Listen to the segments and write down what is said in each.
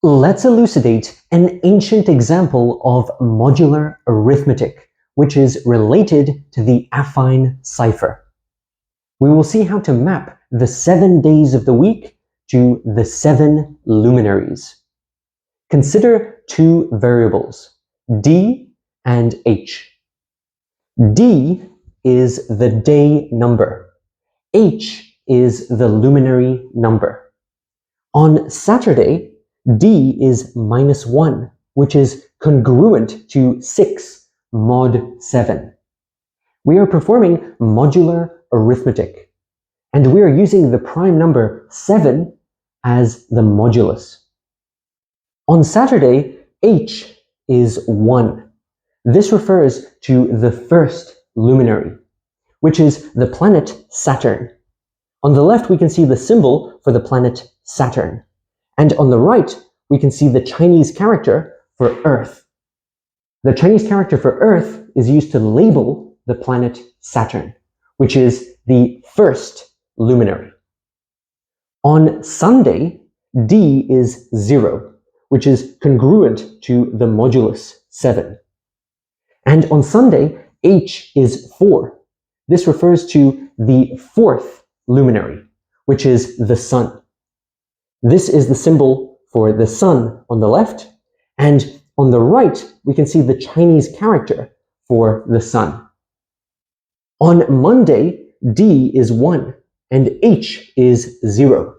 Let's elucidate an ancient example of modular arithmetic, which is related to the affine cipher. We will see how to map the 7 days of the week to the 7 luminaries. Consider two variables, d and h. d is the day number. H is the luminary number. On Saturday, d is -1, which is congruent to 6 mod 7. We are performing modular arithmetic, and we are using the prime number 7 as the modulus. On Saturday, h is 1. This refers to the first luminary, which is the planet Saturn. On the left, we can see the symbol for the planet Saturn. And on the right, we can see the Chinese character for Earth. The Chinese character for Earth is used to label the planet Saturn, which is the first luminary. On Sunday, d is 0, which is congruent to the modulus 7. And on Sunday, h is 4. This refers to the fourth luminary, which is the sun. This is the symbol for the sun on the left, and on the right, we can see the Chinese character for the sun. On Monday, d is 1 and h is 0.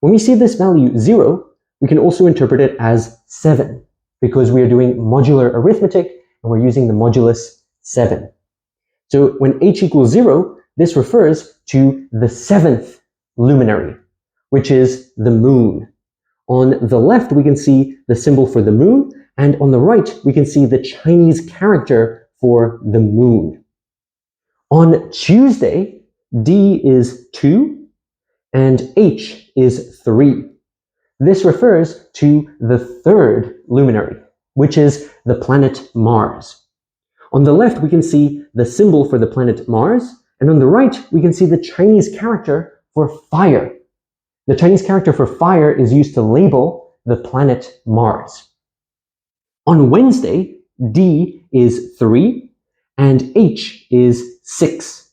When we see this value 0, we can also interpret it as 7, because we are doing modular arithmetic and we're using the modulus 7. So when h equals 0, this refers to the 7th luminary, which is the moon. On the left, we can see the symbol for the moon, and on the right, we can see the Chinese character for the moon. On Tuesday, d is 2 and h is 3. This refers to the third luminary, which is the planet Mars. On the left, we can see the symbol for the planet Mars, and on the right, we can see the Chinese character for fire. The Chinese character for fire is used to label the planet Mars. On Wednesday, d is 3 and h is 6.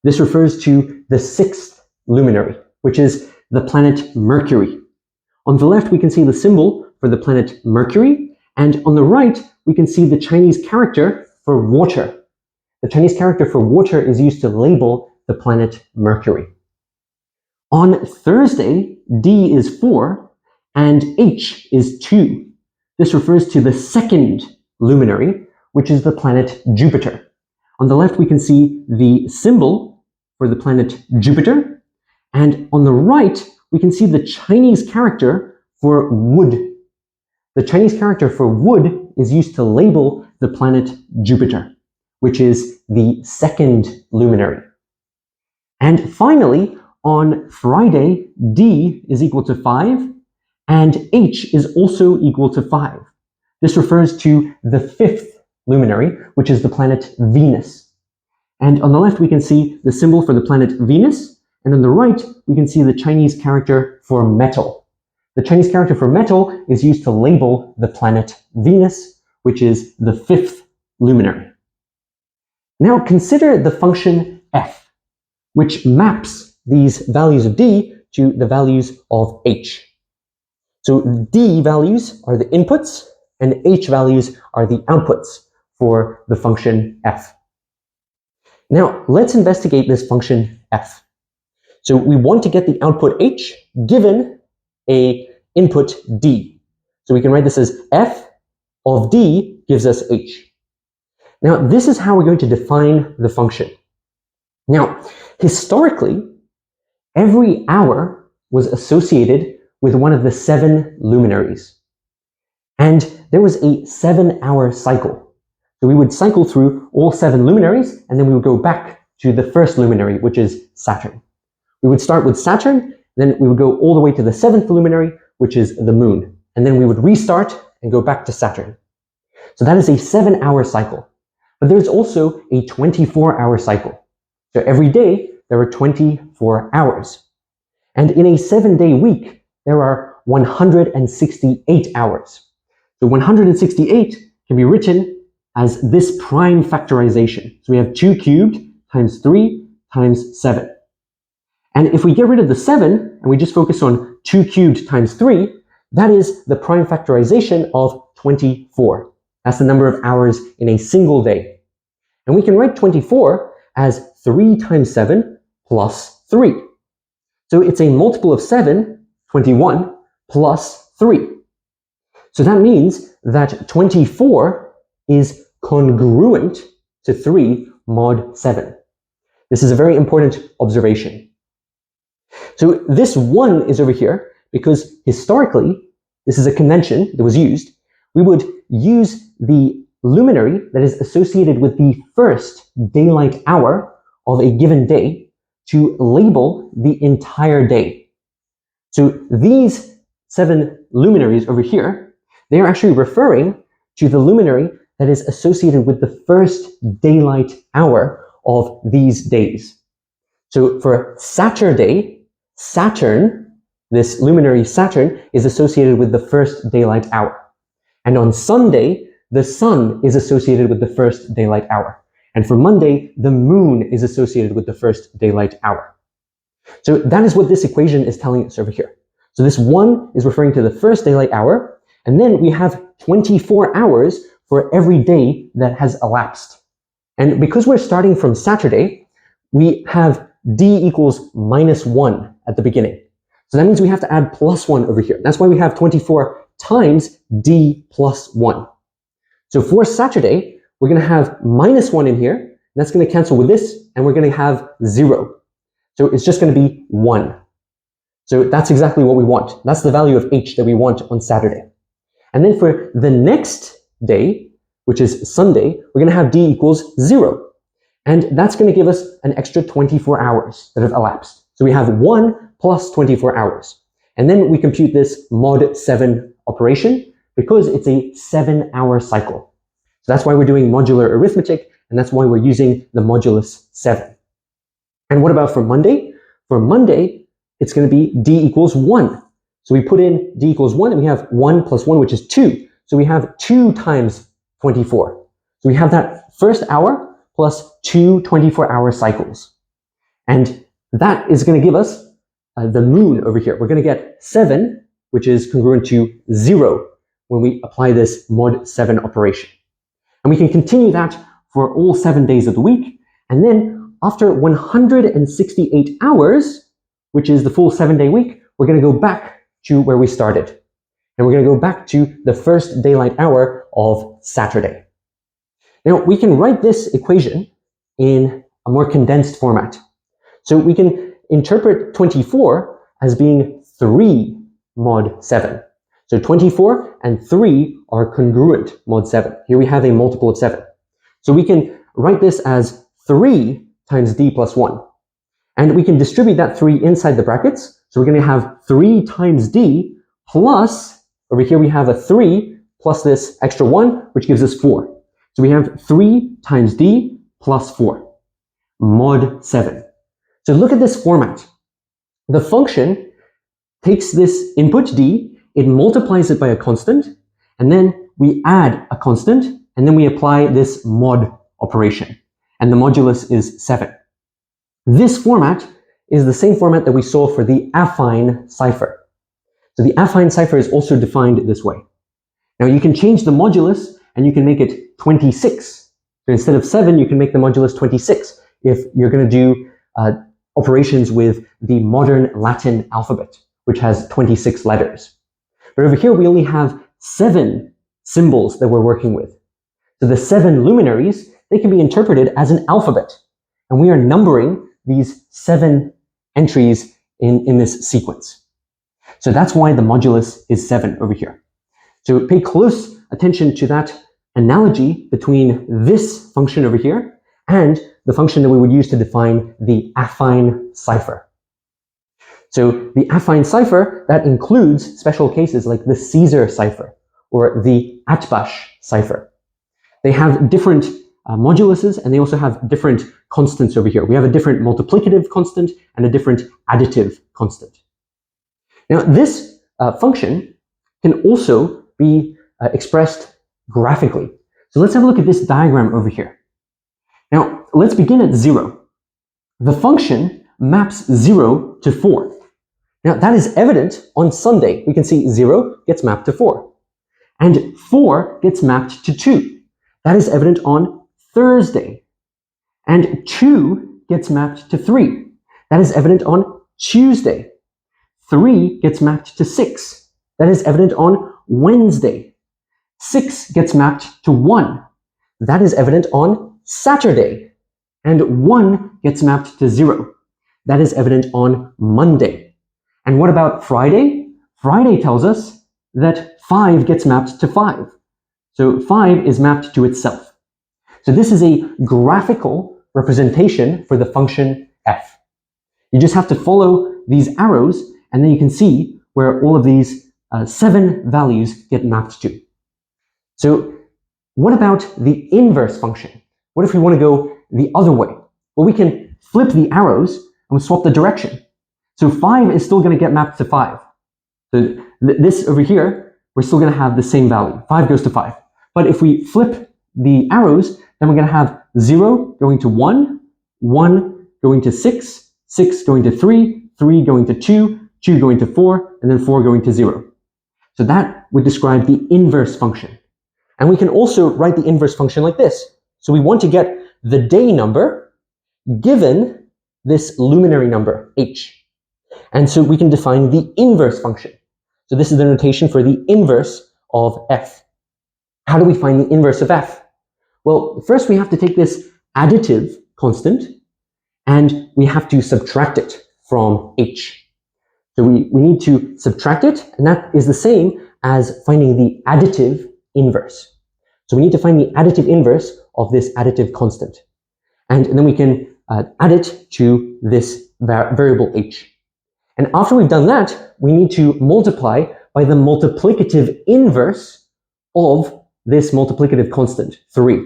This refers to the sixth luminary, which is the planet Mercury. On the left, we can see the symbol for the planet Mercury, and on the right, we can see the Chinese character for water. The Chinese character for water is used to label the planet Mercury. On Thursday, d is 4 and h is 2. This refers to the second luminary, which is the planet Jupiter. On the left, we can see the symbol for the planet Jupiter, and on the right, we can see the Chinese character for wood. The Chinese character for wood is used to label the planet Jupiter, which is the second luminary. And finally, on Friday, d is equal to 5 and h is also equal to 5. This refers to the fifth luminary, which is the planet Venus. And on the left, we can see the symbol for the planet Venus, and on the right, we can see the Chinese character for metal. The Chinese character for metal is used to label the planet Venus, which is the fifth luminary. Now consider the function f, which maps these values of d to the values of h. So d values are the inputs and h values are the outputs for the function f. Now let's investigate this function f. So we want to get the output h given a input d. So we can write this as f of d gives us h. Now this is how we're going to define the function. Now historically, every hour was associated with one of the 7 luminaries. And there was a 7-hour cycle. So we would cycle through all 7 luminaries, and then we would go back to the first luminary, which is Saturn. We would start with Saturn, then we would go all the way to the 7th luminary, which is the moon. And then we would restart and go back to Saturn. So that is a 7-hour cycle. But there's also a 24-hour cycle. So every day, there are 24 hours. And in a 7-day week, there are 168 hours. So 168 can be written as this prime factorization. So we have 2 cubed times 3 times 7. And if we get rid of the 7 and we just focus on 2 cubed times 3, that is the prime factorization of 24. That's the number of hours in a single day. And we can write 24 as 3 times 7 plus 3. So it's a multiple of 7, 21, plus 3. So that means that 24 is congruent to 3 mod 7. This is a very important observation. So this 1 is over here because historically, this is a convention that was used. We would use the luminary that is associated with the first daylight hour of a given day to label the entire day. So these 7 luminaries over here, they are actually referring to the luminary that is associated with the first daylight hour of these days. So for Saturday, Saturn, this luminary Saturn, is associated with the first daylight hour. And on Sunday, the sun is associated with the first daylight hour. And for Monday, the moon is associated with the first daylight hour. So that is what this equation is telling us over here. So this 1 is referring to the first daylight hour, and then we have 24 hours for every day that has elapsed. And because we're starting from Saturday, we have d equals minus 1 at the beginning. So that means we have to add plus 1 over here. That's why we have 24 times d plus 1. So for Saturday, we're going to have minus 1 in here, and that's going to cancel with this, and we're going to have 0. So it's just going to be 1. So that's exactly what we want. That's the value of h that we want on Saturday. And then for the next day, which is Sunday, we're going to have d equals 0. And that's going to give us an extra 24 hours that have elapsed. So we have 1 plus 24 hours. And then we compute this mod 7 operation because it's a 7-hour cycle. So that's why we're doing modular arithmetic, and that's why we're using the modulus 7. And what about for Monday? For Monday, it's going to be d equals 1. So we put in d equals 1, and we have 1 plus 1, which is 2. So we have 2 times 24. So we have that first hour plus 2 24-hour cycles. And that is going to give us the moon over here. We're going to get 7, which is congruent to 0 when we apply this mod 7 operation. And we can continue that for all 7 days of the week. And then after 168 hours, which is the full 7-day week, we're going to go back to where we started. And we're going to go back to the first daylight hour of Saturday. Now, we can write this equation in a more condensed format. So we can interpret 24 as being 3 mod 7. So 24 and 3 are congruent mod 7. Here we have a multiple of 7. So we can write this as 3 times d plus 1. And we can distribute that 3 inside the brackets. So we're going to have 3 times d plus, over here we have a 3 plus this extra 1, which gives us 4. So we have 3 times d plus 4, mod 7. So look at this format. The function takes this input d, it multiplies it by a constant, and then we add a constant, and then we apply this mod operation. And the modulus is 7. This format is the same format that we saw for the affine cipher. So the affine cipher is also defined this way. Now you can change the modulus and you can make it 26. So instead of 7, you can make the modulus 26 if you're going to do operations with the modern Latin alphabet, which has 26 letters. But over here, we only have 7 symbols that we're working with. So the 7 luminaries, they can be interpreted as an alphabet. And we are numbering these 7 entries in this sequence. So that's why the modulus is 7 over here. So pay close attention to that analogy between this function over here and the function that we would use to define the affine cipher. So the affine cipher, that includes special cases like the Caesar cipher or the Atbash cipher. They have different moduluses, and they also have different constants over here. We have a different multiplicative constant and a different additive constant. Now, this function can also be expressed graphically. So let's have a look at this diagram over here. Now, let's begin at 0. The function maps 0 to 4. Now, that is evident on Sunday. We can see 0 gets mapped to 4. And 4 gets mapped to 2. That is evident on Thursday. And 2 gets mapped to 3. That is evident on Tuesday. 3 gets mapped to 6. That is evident on Wednesday. 6 gets mapped to 1. That is evident on Saturday. And 1 gets mapped to 0. That is evident on Monday. And what about Friday? Friday tells us that 5 gets mapped to 5. So 5 is mapped to itself. So this is a graphical representation for the function f. You just have to follow these arrows, and then you can see where all of these 7 values get mapped to. So what about the inverse function? What if we want to go the other way? Well, we can flip the arrows and we swap the direction. So 5 is still going to get mapped to 5. So this over here, we're still going to have the same value. 5 goes to 5. But if we flip the arrows, then we're going to have 0 going to 1, 1 going to 6, 6 going to 3, 3 going to 2, 2 going to 4, and then 4 going to 0. So that would describe the inverse function. And we can also write the inverse function like this. So we want to get the day number given this luminary number, h. And so we can define the inverse function. So this is the notation for the inverse of f. How do we find the inverse of f? Well, first we have to take this additive constant and we have to subtract it from h. So we need to subtract it, and that is the same as finding the additive inverse. So we need to find the additive inverse of this additive constant. And then we can add it to this variable h. And after we've done that, we need to multiply by the multiplicative inverse of this multiplicative constant, 3.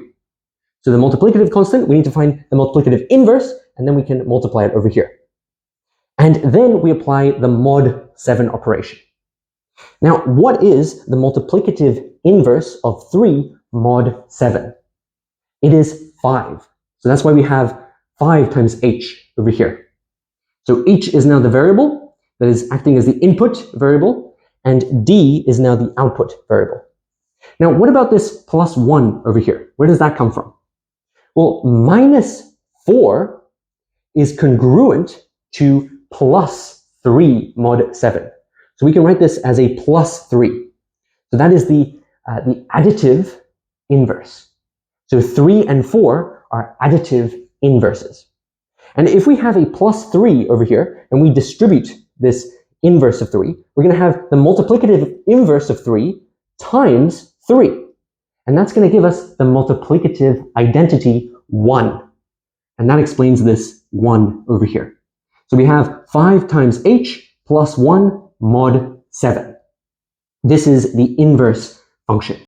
So the multiplicative constant, we need to find the multiplicative inverse, and then we can multiply it over here. And then we apply the mod 7 operation. Now, what is the multiplicative inverse of 3 mod 7? It is 5. So that's why we have 5 times h over here. So h is now the variable that is acting as the input variable, and d is now the output variable. Now, what about this plus 1 over here? Where does that come from? Well, minus 4 is congruent to plus 3 mod 7. So we can write this as a plus 3. So that is the additive inverse. So 3 and 4 are additive inverses. And if we have a plus 3 over here, and we distribute this inverse of 3, we're going to have the multiplicative inverse of 3 times 3. And that's going to give us the multiplicative identity 1. And that explains this 1 over here. So we have 5 times h plus 1 mod 7. This is the inverse function.